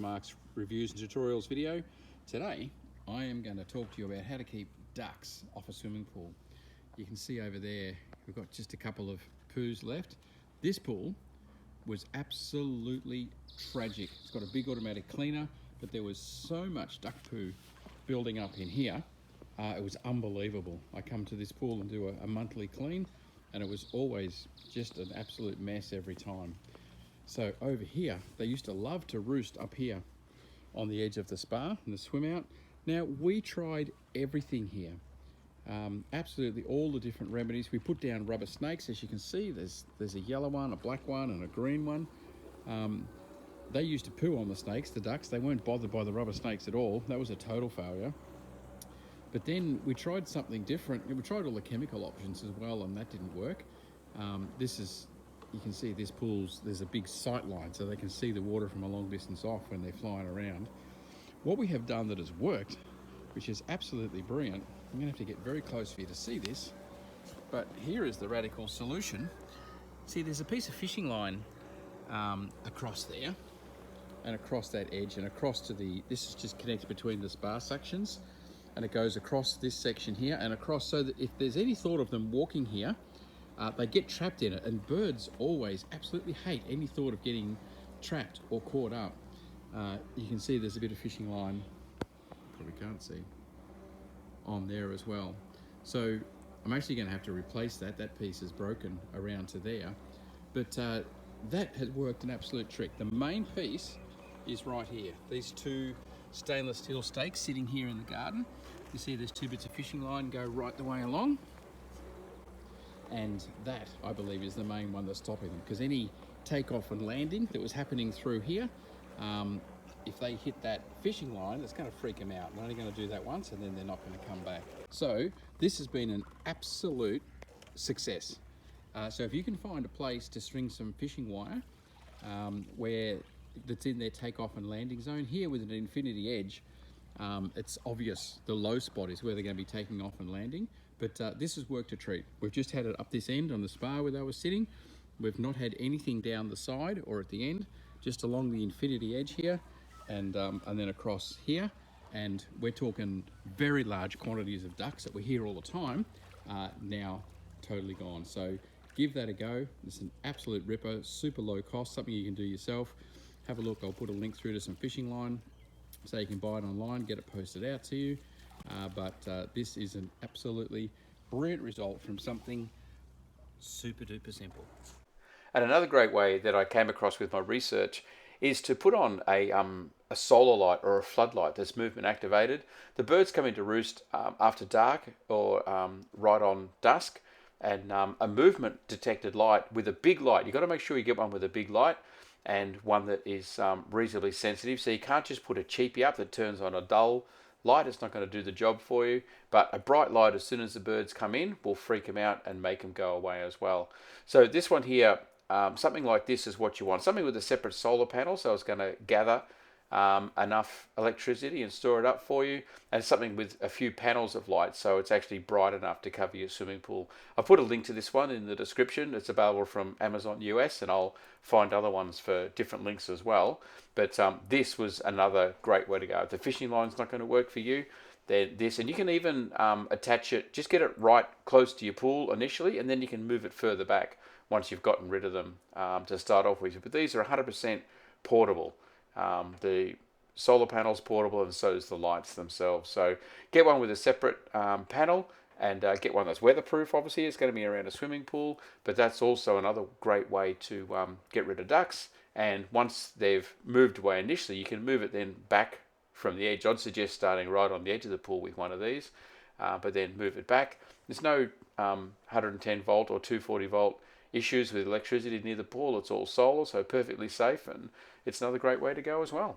Mark's reviews and tutorials video. Today I am going to talk to you about how to keep ducks off a swimming pool. You can see over there we've got just a couple of poos left. This pool was absolutely tragic. It's got a big automatic cleaner, but there was so much duck poo building up in here. It was unbelievable. I come to this pool and do a monthly clean, and it was always just an absolute mess every time. So over here, they used to love to roost up here on the edge of the spa and the swim out. Now, we tried everything here. Absolutely all the different remedies. We put down rubber snakes. As you can see, there's a yellow one, a black one, and a green one. They used to poo on the snakes, the ducks. They weren't bothered by the rubber snakes at all. That was a total failure. But then we tried something different. We tried all the chemical options as well, and that didn't work. You can see this pool's, there's a big sight line, so they can see the water from a long distance off when they're flying around. What we have done that has worked, which is absolutely brilliant, I'm gonna have to get very close for you to see this, but here is the radical solution. See, there's a piece of fishing line across there, and across that edge, and across to this is just connects between the spa sections, and it goes across this section here, and across, so that if there's any thought of them walking here, they get trapped in it, and birds always absolutely hate any thought of getting trapped or caught up. You can see there's a bit of fishing line, probably can't see, on there as well. So I'm actually going to have to replace that. That piece is broken around to there, but that has worked an absolute trick. The main piece is right here. These two stainless steel stakes sitting here in the garden. You see there's two bits of fishing line go right the way along. And that, I believe, is the main one that's stopping them, because any takeoff and landing that was happening through here, if they hit that fishing line, it's going to freak them out. They're only going to do that once, and then they're not going to come back. So this has been an absolute success. So if you can find a place to string some fishing wire where that's in their takeoff and landing zone, here with an infinity edge, it's obvious the low spot is where they're going to be taking off and landing. But this has worked a treat. We've just had it up this end on the spa where they were sitting. We've not had anything down the side or at the end, just along the infinity edge here, and then across here. And we're talking very large quantities of ducks that we hear all the time, now totally gone. So give that a go. It's an absolute ripper, super low cost, something you can do yourself. Have a look. I'll put a link through to some fishing line so you can buy it online, get it posted out to you. But this is an absolutely brilliant result from something super duper simple. And another great way that I came across with my research is to put on a solar light or a floodlight that's movement activated. The birds come into roost after dark or right on dusk, and a movement detected light with a big light. You've got to make sure you get one with a big light and one that is reasonably sensitive. So you can't just put a cheapie up that turns on a dull light. It's not going to do the job for you, but a bright light as soon as the birds come in will freak them out and make them go away as well. So this one here, something like this is what you want. Something with a separate solar panel, so it's going to gather enough electricity and store it up for you, and something with a few panels of light, so it's actually bright enough to cover your swimming pool. I'll put a link to this one in the description. It's available from Amazon US, and I'll find other ones for different links as well. But this was another great way to go. If the fishing line's not going to work for you, then this, and you can even attach it, just get it right close to your pool initially, and then you can move it further back once you've gotten rid of them to start off with. But these are 100% portable. The solar panel's portable, and so is the lights themselves. So get one with a separate panel, and get one that's weatherproof. Obviously, it's going to be around a swimming pool, but that's also another great way to get rid of ducks. And once they've moved away initially, you can move it then back from the edge. I'd suggest starting right on the edge of the pool with one of these, but then move it back. There's no 110 volt or 240 volt issues with electricity near the pool. It's all solar, so perfectly safe, and it's another great way to go as well.